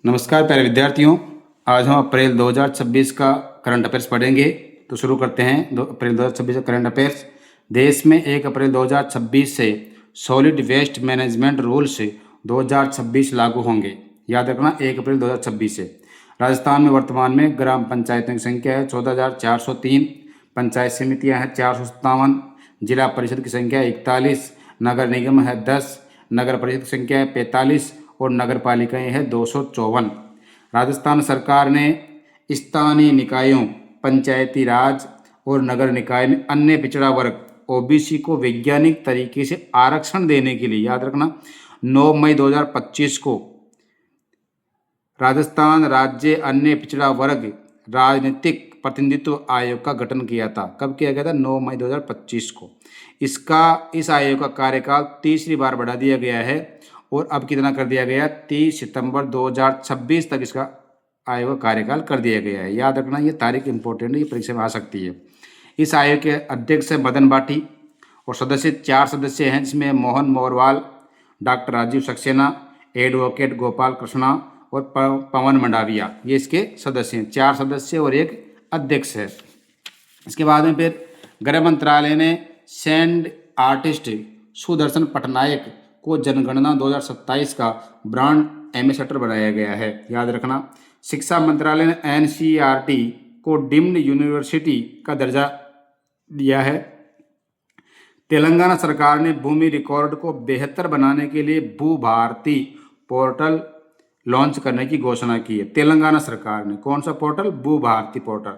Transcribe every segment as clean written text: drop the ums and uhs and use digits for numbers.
नमस्कार प्यारे विद्यार्थियों। आज हम अप्रैल 2026 का करंट अफेयर्स पढ़ेंगे। तो शुरू करते हैं। अप्रैल 2026 का करंट अफेयर्स। देश में 1 अप्रैल 2026 से सॉलिड वेस्ट मैनेजमेंट रूल्स 2026 लागू होंगे। याद रखना, 1 अप्रैल 2026 से। राजस्थान में वर्तमान में ग्राम पंचायतों की संख्या है 14,403, पंचायत समितियाँ हैं 457, जिला परिषद की संख्या 41, नगर निगम है 10, नगर परिषद की संख्या है 45 और नगर पालिकाएँ हैं 254। राजस्थान सरकार ने स्थानीय निकायों, पंचायती राज और नगर निकाय में अन्य पिछड़ा वर्ग ओबीसी को वैज्ञानिक तरीके से आरक्षण देने के लिए, याद रखना, 9 मई 2025 को राजस्थान राज्य अन्य पिछड़ा वर्ग राजनीतिक प्रतिनिधित्व आयोग का गठन किया था। कब किया गया था? 9 मई 2025 को। इस आयोग का कार्यकाल तीसरी बार बढ़ा दिया गया है और अब कितना कर दिया गया? 30 सितंबर 2026 तक इसका आयोग का कार्यकाल कर दिया गया है। याद रखना, ये तारीख इंपॉर्टेंट है, ये परीक्षा में आ सकती है। इस आयोग के अध्यक्ष है मदन बाटी और सदस्य 4 सदस्य हैं, जिसमें मोहन मोरवाल, डॉक्टर राजीव सक्सेना, एडवोकेट गोपाल कृष्णा और पवन मंडाविया, ये इसके सदस्य हैं। 4 सदस्य और एक अध्यक्ष है। इसके बाद में फिर गृह मंत्रालय ने सैंड आर्टिस्ट सुदर्शन पटनायक को जनगणना 2027 का ब्रांड एम्बेसडर बनाया गया है। याद रखना। शिक्षा मंत्रालय ने एनसीईआरटी को डीम्ड यूनिवर्सिटी का दर्जा दिया है। तेलंगाना सरकार ने भूमि रिकॉर्ड को बेहतर बनाने के लिए भू भारती पोर्टल लॉन्च करने की घोषणा की है। तेलंगाना सरकार ने कौन सा पोर्टल? भू भारती पोर्टल।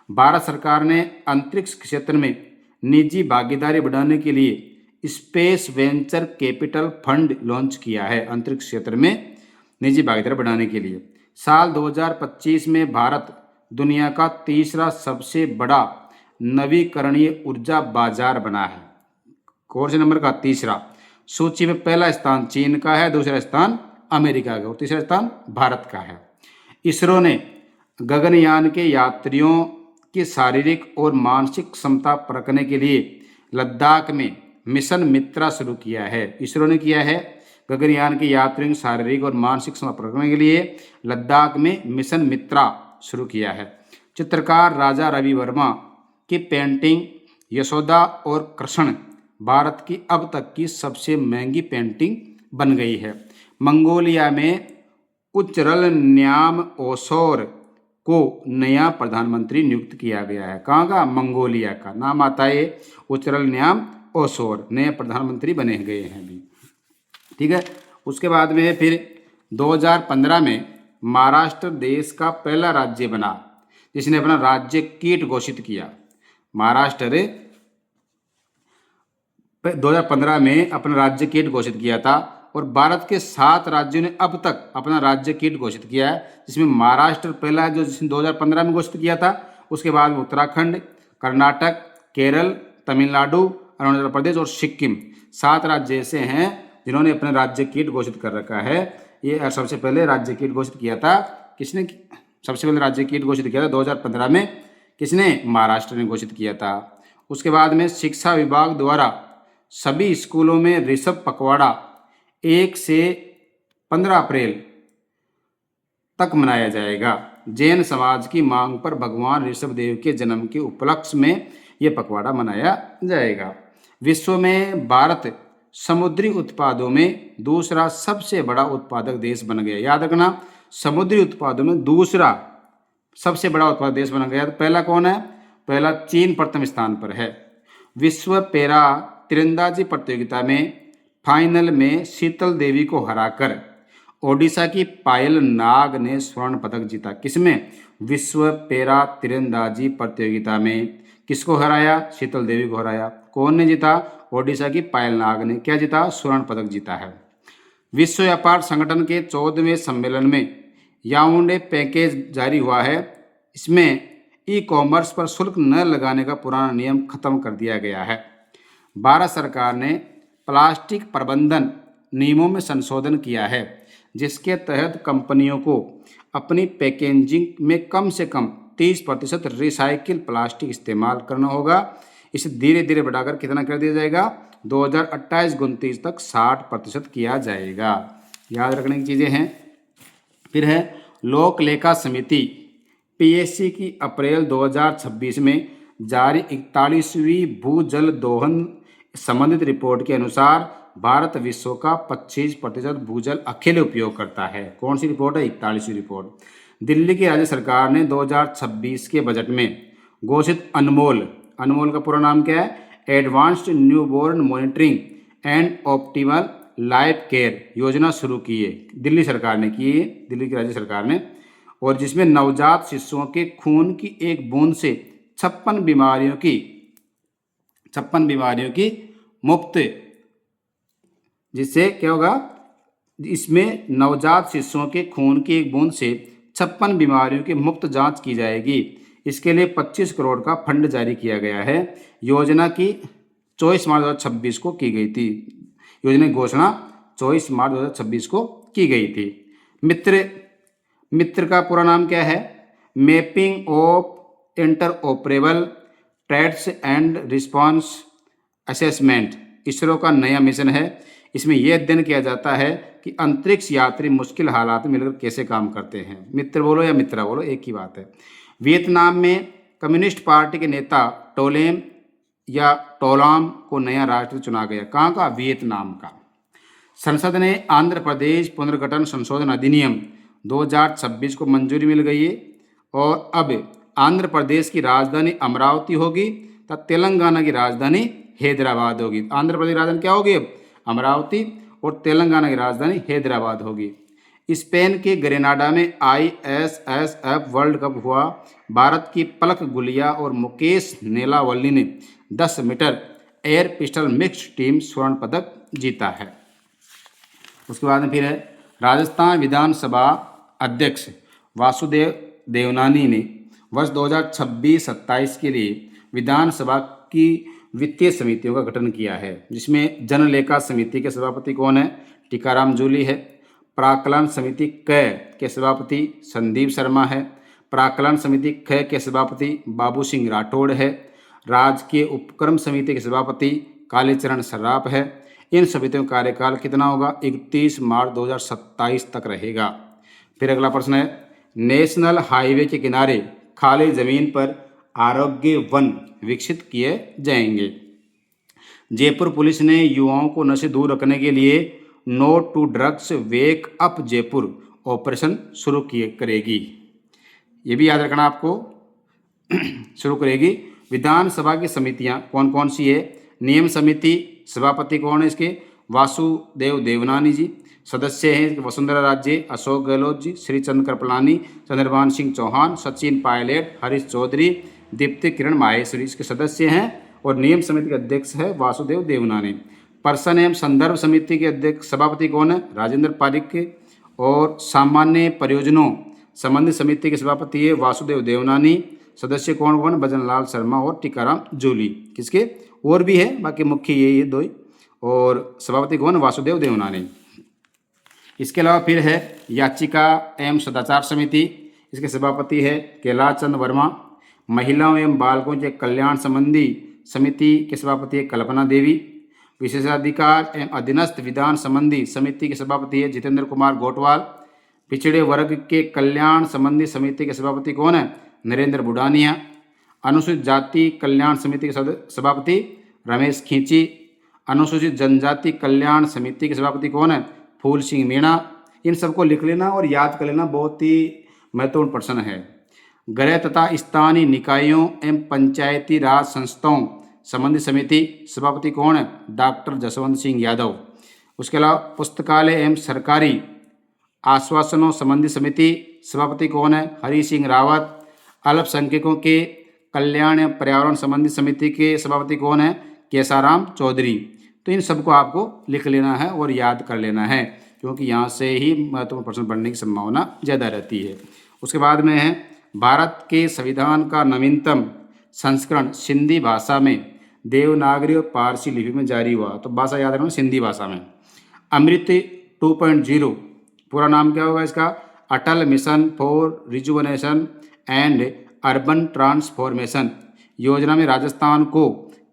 भारत सरकार ने अंतरिक्ष क्षेत्र में निजी भागीदारी बढ़ाने के लिए space venture capital fund launch किया है। अंतरिक्ष क्षेत्र में निजी भागीदारी बढ़ाने के लिए साल 2025 में भारत दुनिया का तीसरा सबसे बड़ा नवीकरणीय ऊर्जा बाजार बना है। कौन से नंबर का? तीसरा। सूची में पहला स्थान चीन का है, दूसरा स्थान अमेरिका का और तीसरा स्थान भारत का है। इसरो ने गगनयान के यात्रियों की शारीरिक और मानसिक क्षमता परखने के लिए लद्दाख में मिशन मित्रा शुरू किया है। इसरो ने किया है गगनयान के यात्रियों की शारीरिक और मानसिक क्षमता परखने के लिए लद्दाख में मिशन मित्रा शुरू किया है। चित्रकार राजा रवि वर्मा की पेंटिंग यशोदा और कृष्ण भारत की अब तक की सबसे महंगी पेंटिंग बन गई है। मंगोलिया में उच्चरल न्याम ओसोर को नया प्रधानमंत्री नियुक्त किया गया है। कहाँ का? मंगोलिया का। नाम आता है उच्चरल न्याम ओसोर, नए प्रधानमंत्री बने गए हैं अभी। ठीक है। उसके बाद में फिर 2015 में महाराष्ट्र देश का पहला राज्य बना जिसने अपना राज्य कीट घोषित किया। महाराष्ट्र 2015 में अपना राज्य कीट घोषित किया था और भारत के 7 राज्यों ने अब तक अपना राज्य कीट घोषित किया है, जिसमें महाराष्ट्र पहला है जो जिसने 2015 में घोषित किया था। उसके बाद उत्तराखंड, कर्नाटक, केरल, तमिलनाडु, अरुणाचल प्रदेश और सिक्किम 7 राज्य ऐसे हैं जिन्होंने अपने राज्य कीट घोषित कर रखा है। ये सबसे पहले राज्य कीट घोषित किया था किसने? सबसे पहले राज्य कीट घोषित किया था 2015 में किसने? महाराष्ट्र ने घोषित किया था। उसके बाद में शिक्षा विभाग द्वारा सभी स्कूलों में ऋषभ पखवाड़ा 1 से 15 अप्रैल तक मनाया जाएगा। जैन समाज की मांग पर भगवान ऋषभ देव के जन्म के उपलक्ष्य में यह पखवाड़ा मनाया जाएगा। विश्व में भारत समुद्री उत्पादों में दूसरा सबसे बड़ा उत्पादक देश बन गया। याद रखना, समुद्री उत्पादों में दूसरा सबसे बड़ा उत्पादक देश बन गया। तो पहला कौन है? पहला चीन प्रथम स्थान पर है। विश्व पैरा तीरंदाजी प्रतियोगिता में फाइनल में शीतल देवी को हराकर ओडिशा की पायल नाग ने स्वर्ण पदक जीता। किसमें? विश्व पैरा तीरंदाजी प्रतियोगिता में किसको हराया? शीतल देवी को हराया। कौन ने जीता? ओडिशा की पायल नाग ने। क्या जीता? स्वर्ण पदक जीता है। विश्व व्यापार संगठन के 14वें सम्मेलन में याओंडे पैकेज जारी हुआ है। इसमें ई कॉमर्स पर शुल्क न लगाने का पुराना नियम खत्म कर दिया गया है। भारत सरकार ने प्लास्टिक प्रबंधन नियमों में संशोधन किया है, जिसके तहत कंपनियों को अपनी पैकेजिंग में कम से कम 30% रिसाइकिल प्लास्टिक इस्तेमाल करना होगा। इसे धीरे धीरे बढ़ाकर कितना कर दिया जाएगा? 2028-29 तक 60% किया जाएगा। याद रखने की चीज़ें हैं। फिर है लोक लेखा समिति पीएससी की अप्रैल 2026 में जारी 41वीं भूजल दोहन संबंधित रिपोर्ट के अनुसार भारत विश्व का 25% भूजल अकेले उपयोग करता है। कौन सी रिपोर्ट है? 41वीं रिपोर्ट। दिल्ली की राज्य सरकार ने 2026 के बजट में घोषित अनमोल, अनमोल का पूरा नाम क्या है? Advanced newborn monitoring and optimal life care योजना शुरू की है। दिल्ली सरकार ने की है, दिल्ली की राज्य सरकार ने, और जिसमें नवजात शिशुओं के खून की एक बूंद से 56 बीमारियों की मुफ्त, जिससे क्या होगा? इसमें नवजात शिशुओं के खून की एक बूंद से 56 बीमारियों की मुफ्त जांच की जाएगी। इसके लिए 25 करोड़ का फंड जारी किया गया है। योजना की 24 मार्च 2026 को की गई थी। योजना की घोषणा 24 मार्च 2026 को की गई थी। मित्र का पूरा नाम क्या है? Mapping of interoperable threats and response assessment ISRO का नया मिशन है। इसमें यह अध्ययन किया जाता है कि अंतरिक्ष यात्री मुश्किल हालात में मिलकर कैसे काम करते हैं। मित्र बोलो या मित्रा बोलो, एक ही बात है। वियतनाम में कम्युनिस्ट पार्टी के नेता टोलेम या टोलाम को नया राष्ट्रपति चुना गया। कहाँ का? वियतनाम का। संसद ने आंध्र प्रदेश पुनर्गठन संशोधन अधिनियम 2026 को मंजूरी मिल गई है, और अब आंध्र प्रदेश की राजधानी अमरावती होगी तथा तेलंगाना की राजधानी हैदराबाद होगी। आंध्र प्रदेश की राजधानी क्या होगी? अब अमरावती, और तेलंगाना की राजधानी हैदराबाद होगी। स्पेन के ग्रेनाडा में ISSF वर्ल्ड कप हुआ। भारत की पलक गुलिया और मुकेश नेलावली ने 10 metre air pistol mixed team स्वर्ण पदक जीता है। उसके बाद में फिर है राजस्थान विधानसभा अध्यक्ष वासुदेव देवनानी ने वर्ष 2026-27 के लिए विधानसभा की वित्तीय समितियों का गठन किया है, जिसमें जनलेखा समिति के सभापति कौन है? टीकाराम जूली है। प्राक्कलन समिति क के सभापति संदीप शर्मा है। प्राक्कलन समिति ख के सभापति बाबू सिंह राठौड़ है। राजकीय उपक्रम समिति के सभापति कालीचरण सर्राफ है। इन समितियों का कार्यकाल कितना होगा? 31 मार्च 2027 तक रहेगा। फिर अगला प्रश्न है नेशनल हाईवे के किनारे खाली जमीन पर आरोग्य वन विकसित किए जाएंगे। जयपुर पुलिस ने युवाओं को नशे दूर रखने के लिए no to drugs wake up Jaipur operation शुरू करेगी। ये भी याद रखना आपको, शुरू करेगी। विधानसभा की समितियां कौन कौन सी है? नियम समिति सभापति कौन है इसके? वासुदेव देवनानी जी। सदस्य हैं वसुंधरा राजे, अशोक गहलोत जी, श्रीचंद कृपलानी, चंद्रभान सिंह चौहान, सचिन पायलट, हरीश चौधरी, दीप्ति किरण माहेश्वरी इसके सदस्य हैं, और नियम समिति के अध्यक्ष है वासुदेव देवनानी। पर्सन एवं संदर्भ समिति के अध्यक्ष सभापति कौन है? राजेंद्र पारिक के। और सामान्य परियोजनों संबंधित समिति के सभापति है वासुदेव देवनानी। सदस्य कौन कौन? भजनलाल शर्मा और टीकाराम जूली। किसके? और भी है, बाकी मुख्य ये दो ही। और सभापति कौन? वासुदेव देवनानी। इसके अलावा फिर है याचिका एवं सदाचार समिति, इसके सभापति है कैलाश चंद वर्मा। महिलाओं एवं बालकों के कल्याण संबंधी समिति के सभापति है कल्पना देवी। विशेषाधिकार एवं अधीनस्थ विधान संबंधी समिति के सभापति है जितेंद्र कुमार गोटवाल। पिछड़े वर्ग के कल्याण संबंधी समिति के सभापति कौन है? नरेंद्र बुडानिया। अनुसूचित जाति कल्याण समिति के सभापति रमेश खींची। अनुसूचित जनजाति कल्याण समिति के सभापति कौन है? फूल सिंह मीणा। इन सबको लिख लेना और याद कर लेना, बहुत ही महत्वपूर्ण प्रश्न है। गृह तथा स्थानीय निकायों एवं पंचायती राज संस्थाओं संबंधित समिति सभापति कौन है? डॉक्टर जसवंत सिंह यादव। उसके अलावा पुस्तकालय एवं सरकारी आश्वासनों संबंधी समिति सभापति कौन है? हरि सिंह रावत। अल्पसंख्यकों के कल्याण एवं पर्यावरण संबंधी समिति के सभापति कौन है? केसाराम चौधरी। तो इन सबको आपको लिख लेना है और याद कर लेना है, क्योंकि यहाँ से ही महत्वपूर्ण प्रश्न बनने की संभावना ज़्यादा रहती है। उसके बाद में है भारत के संविधान का नवीनतम संस्करण सिंधी भाषा में देवनागरी और पारसी लिपि में जारी हुआ। तो भाषा याद रखना, सिंधी भाषा में। अमृत 2.0 पूरा नाम क्या होगा इसका? Atal mission for rejuvenation and urban transformation योजना में राजस्थान को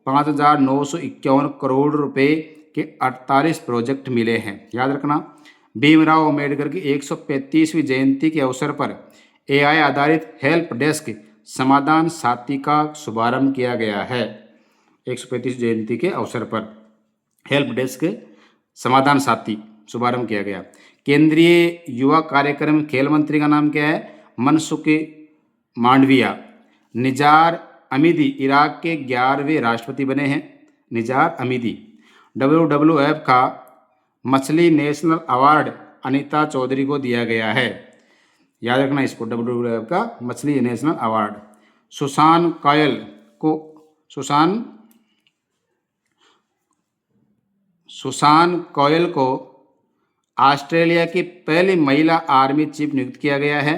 5,951 करोड़ रुपए के 48 प्रोजेक्ट मिले हैं। याद रखना, भीमराव अंबेडकर की 135वीं जयंती के अवसर पर एआई आधारित हेल्प डेस्क समाधान साथी का शुभारंभ किया गया है। 135 जयंती के अवसर पर हेल्प डेस्क समाधान साथी शुभारंभ किया गया। केंद्रीय युवा कार्यक्रम खेल मंत्री का नाम क्या है? मनसुख मांडविया। निजार अमीदी इराक के 11वें राष्ट्रपति बने हैं, निजार अमीदी। WWF का मछली नेशनल अवार्ड अनीता चौधरी को दिया गया है, याद रखना इसको, WWF का मछली नेशनल अवार्ड। सुसान कॉयल को ऑस्ट्रेलिया की पहली महिला आर्मी चीफ नियुक्त किया गया है।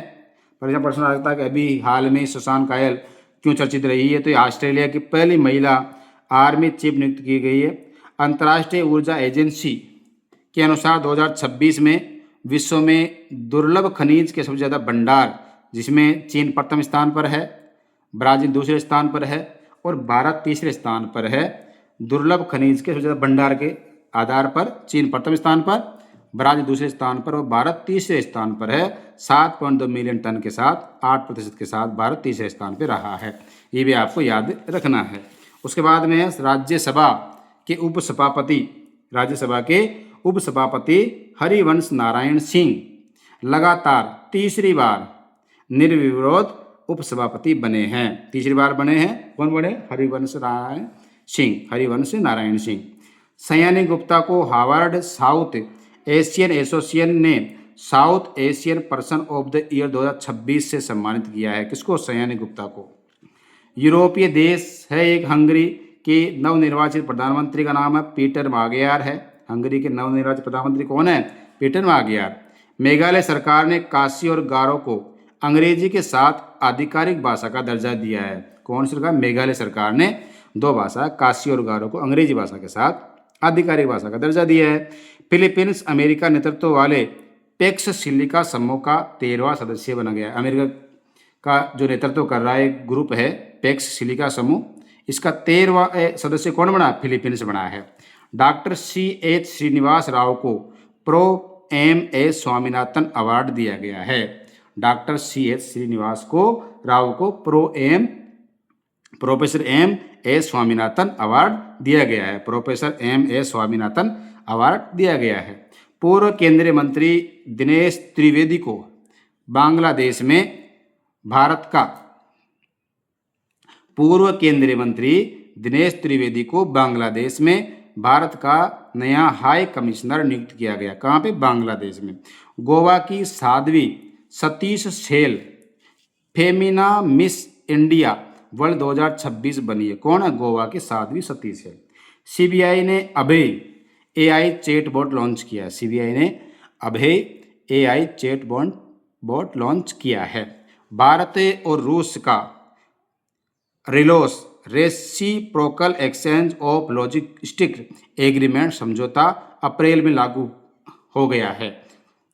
परीक्षा प्रश्न आ सकता है कि अभी हाल में सुसान कॉयल क्यों चर्चित रही है, तो ये ऑस्ट्रेलिया की पहली महिला आर्मी चीफ नियुक्त की गई है। अंतर्राष्ट्रीय ऊर्जा एजेंसी के अनुसार 2026 में विश्व में दुर्लभ खनिज के सबसे ज़्यादा भंडार, जिसमें चीन प्रथम स्थान पर है, ब्राज़ील दूसरे स्थान पर है और भारत तीसरे स्थान पर है। दुर्लभ खनिज के सबसे ज़्यादा भंडार के आधार पर चीन प्रथम स्थान पर, ब्राज़ील दूसरे स्थान पर और भारत तीसरे स्थान पर है। 7.2 मिलियन टन के साथ 8% के साथ भारत तीसरे स्थान पर रहा है, ये भी आपको याद रखना है। उसके बाद में राज्यसभा के उपसभापति हरिवंश नारायण सिंह लगातार तीसरी बार निर्विरोध उपसभापति बने हैं। तीसरी बार बने हैं, कौन बने? हरिवंश नारायण सिंह। सयानी गुप्ता को हार्वर्ड साउथ एशियन एसोसिएशन ने south Asian person of the year 2026 से सम्मानित किया है। किसको? सयानी गुप्ता को। यूरोपीय देश है एक हंगरी के नवनिर्वाचित प्रधानमंत्री का नाम है पीटर मागियार है। हंगरी के नवनिर्वाचित प्रधानमंत्री कौन है? पीटर मागियार। मेघालय सरकार ने काशी और गारो को अंग्रेजी के साथ आधिकारिक भाषा का दर्जा दिया है। कौन सरकार? मेघालय सरकार ने दो भाषा काशी और गारो को अंग्रेजी भाषा के साथ आधिकारिक भाषा का दर्जा दिया है। फिलीपींस अमेरिका नेतृत्व वाले पेक्स सिलिका समूह का 13वां सदस्य बना गया। अमेरिका का जो नेतृत्व कर रहा है एक ग्रुप है पेक्स सिलिका समूह, इसका 13वां सदस्य कौन बना? फिलीपींस बना है। डॉक्टर CH श्रीनिवास राव को प्रो M.A. स्वामीनाथन अवार्ड दिया गया है। डॉक्टर CH श्रीनिवास राव को प्रोफेसर M.A. स्वामीनाथन अवार्ड दिया गया है। Professor M.A. स्वामीनाथन अवार्ड दिया गया है। पूर्व केंद्रीय मंत्री दिनेश त्रिवेदी को बांग्लादेश में भारत का पूर्व केंद्रीय मंत्री दिनेश त्रिवेदी को बांग्लादेश में भारत का नया हाई कमिश्नर नियुक्त किया गया। कहाँ पे? बांग्लादेश में। गोवा की Sadhvi Satish Sail Femina Miss India World 2026 बनी है। कौन है? गोवा की साध्वी सतीश सेल। CBI ने अभय AI चैटबॉट लॉन्च किया है। CBI ने अभय AI चैटबॉट लॉन्च किया है। भारत और रूस का RELOS reciprocal exchange of logistic agreement समझौता अप्रैल में लागू हो गया है।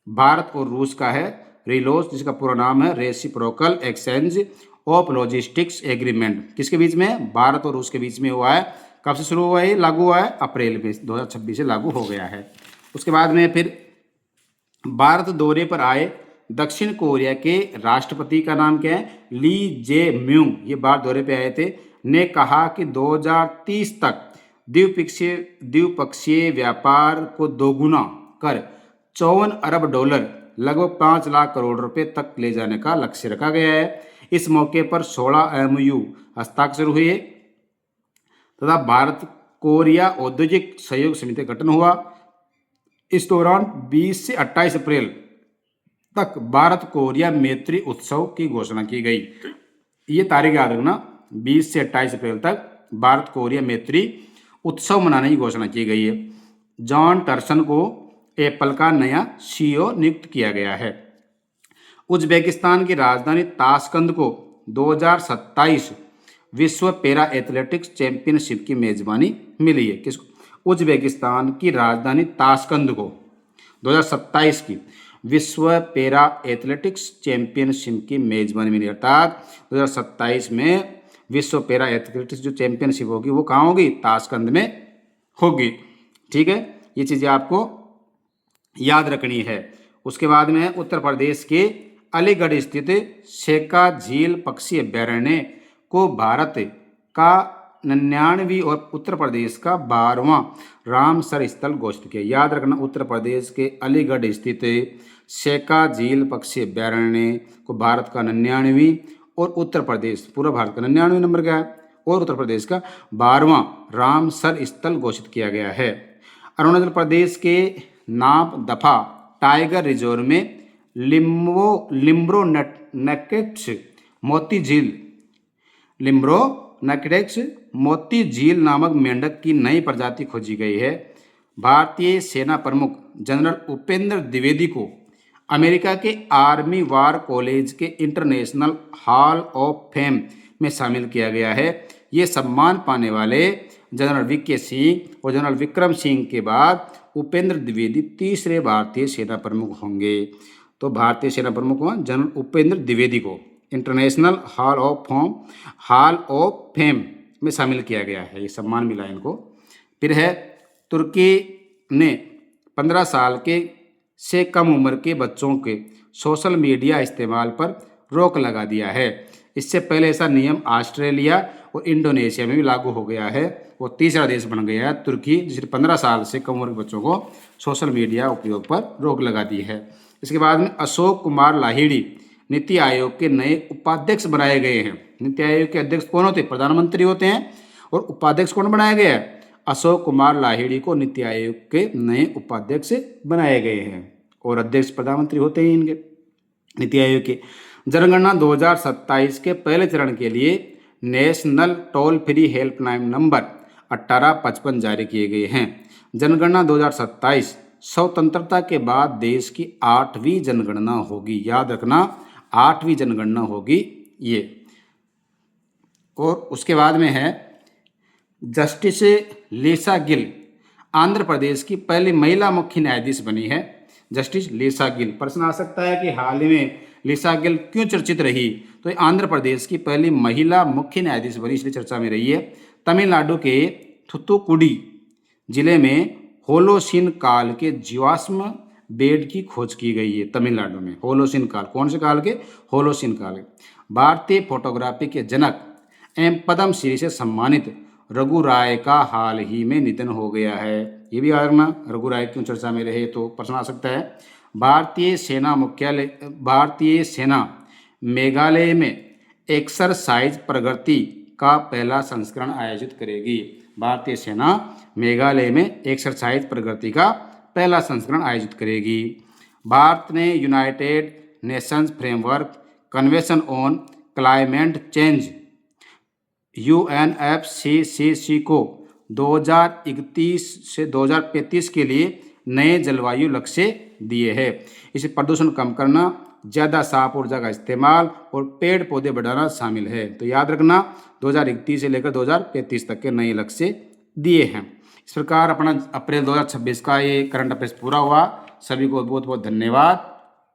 भारत और रूस का है रिलोस, जिसका पूरा नाम है reciprocal exchange of logistics agreement. किसके बीच में? भारत और रूस के बीच में हुआ है। कब से शुरू हुआ है? लागू हुआ है अप्रैल में 2026 से लागू हो गया है। उसके बाद में फिर भारत दौरे पर आए दक्षिण कोरिया के राष्ट्रपति का नाम क्या है? ली जे म्यूंग, ये बाहर दौरे पे आए थे, ने कहा कि 2030 तक द्विपक्षीय व्यापार को दोगुना कर $54 अरब लगभग 5 लाख करोड़ रुपए तक ले जाने का लक्ष्य रखा गया है। इस मौके पर 16 MOU हस्ताक्षर हुए तथा भारत कोरिया औद्योगिक सहयोग समिति का गठन हुआ। इस दौरान 20 से 28 अप्रैल तक भारत कोरिया मैत्री उत्सव की घोषणा की गई। ये तारीख याद रखना, 20 से 28 अप्रैल तक भारत कोरिया मैत्री उत्सव मनाने की घोषणा की गई है। जॉन टर्सन को एप्पल का नया CEO नियुक्त किया गया है। उज्बेकिस्तान की राजधानी ताशकंद को 2027 विश्व पैरा एथलेटिक्स चैंपियनशिप की मेजबानी मिली है। किसको? उज्बेकिस्तान की राजधानी ताशकंद को 2027 की विश्व पैरा एथलेटिक्स चैंपियनशिप की मेजबानी मिली। अर्थात 2027 में विश्व पैरा एथलेटिक्स जो चैंपियनशिप होगी वो कहाँ होगी? ताशकंद में होगी। ठीक है, ये चीज़ें आपको याद रखनी है। उसके बाद में है उत्तर प्रदेश के अलीगढ़ स्थित शेखा झील पक्षी अभ्यारण्य को भारत का 99वीं और उत्तर प्रदेश का 12वां रामसर स्थल घोषित किया। याद रखना, उत्तर प्रदेश के अलीगढ़ स्थित शेखा झील पक्षी अभ्यारण्य को भारत का 99वीं और उत्तर प्रदेश, पूरा भारत का 99 नंबर का है और उत्तर प्रदेश का 12वां रामसर स्थल घोषित किया गया है। अरुणाचल प्रदेश के नाम दफा टाइगर रिजर्व में लिम्ब्रो नकेट्स मोती झील लिम्ब्रो नकेट्स मोती झील नामक मेंढक की नई प्रजाति खोजी गई है। भारतीय सेना प्रमुख जनरल उपेंद्र द्विवेदी को अमेरिका के आर्मी वार कॉलेज के इंटरनेशनल हॉल ऑफ फेम में शामिल किया गया है। ये सम्मान पाने वाले जनरल वीके सिंह और जनरल विक्रम सिंह के बाद उपेंद्र द्विवेदी तीसरे भारतीय सेना प्रमुख होंगे। तो भारतीय सेना प्रमुख जनरल उपेंद्र द्विवेदी को इंटरनेशनल हॉल ऑफ फेम में शामिल किया गया है, ये सम्मान मिला इनको। फिर है तुर्की ने 15 साल के से कम उम्र के बच्चों के सोशल मीडिया इस्तेमाल पर रोक लगा दिया है। इससे पहले ऐसा नियम ऑस्ट्रेलिया और इंडोनेशिया में भी लागू हो गया है। वो तीसरा देश बन गया है तुर्की, जिसने 15 साल से कम उम्र के बच्चों को सोशल मीडिया उपयोग पर रोक लगा दी है। इसके बाद में अशोक कुमार लाहिड़ी नीति आयोग के नए उपाध्यक्ष बनाए गए हैं। नीति आयोग के अध्यक्ष कौन होते हैं? प्रधानमंत्री होते हैं। और उपाध्यक्ष कौन बनाया गया है? अशोक कुमार लाहिड़ी को नीति आयोग के नए उपाध्यक्ष बनाए गए हैं और अध्यक्ष प्रधानमंत्री होते हैं इनके नीति आयोग के। जनगणना 2027 के पहले चरण के लिए national toll free helpline number 1855 जारी किए गए हैं। जनगणना 2027 स्वतंत्रता के बाद देश की 8वीं जनगणना होगी। याद रखना, 8वीं जनगणना होगी ये। और उसके बाद में है जस्टिस लीसा गिल आंध्र प्रदेश की पहली महिला मुख्य न्यायाधीश बनी है। जस्टिस लीसा गिल, प्रश्न आ सकता है कि हाल ही में लीसा गिल क्यों चर्चित रही? तो आंध्र प्रदेश की पहली महिला मुख्य न्यायाधीश बनी, इसलिए चर्चा में रही है। तमिलनाडु के थुथुकुडी जिले में होलोसिन काल के जीवाश्म बेड की खोज की गई है। तमिलनाडु में होलोसिन काल, कौन से काल के? होलोसिन काल। भारतीय फोटोग्राफी के जनक एवं पद्म श्री से सम्मानित रघु राय का हाल ही में निधन हो गया है। ये भी याद रखना, रघु राय क्यों चर्चा में रहे, तो प्रश्न आ सकता है। भारतीय सेना मेघालय में एक्सरसाइज प्रगति का पहला संस्करण आयोजित करेगी। भारतीय सेना मेघालय में एक्सरसाइज प्रगति का पहला संस्करण आयोजित करेगी। भारत ने United Nations framework convention on climate change UNFCCC को 2031 से 2035 के लिए नए जलवायु लक्ष्य दिए हैं। इसे प्रदूषण कम करना, ज़्यादा साफ ऊर्जा का इस्तेमाल और पेड़ पौधे बढ़ाना शामिल है। तो याद रखना, 2031 से लेकर 2035 तक के नए लक्ष्य दिए हैं। इस प्रकार अपना अप्रैल 2026 का ये करंट अफेयर्स पूरा हुआ। सभी को बहुत बहुत धन्यवाद।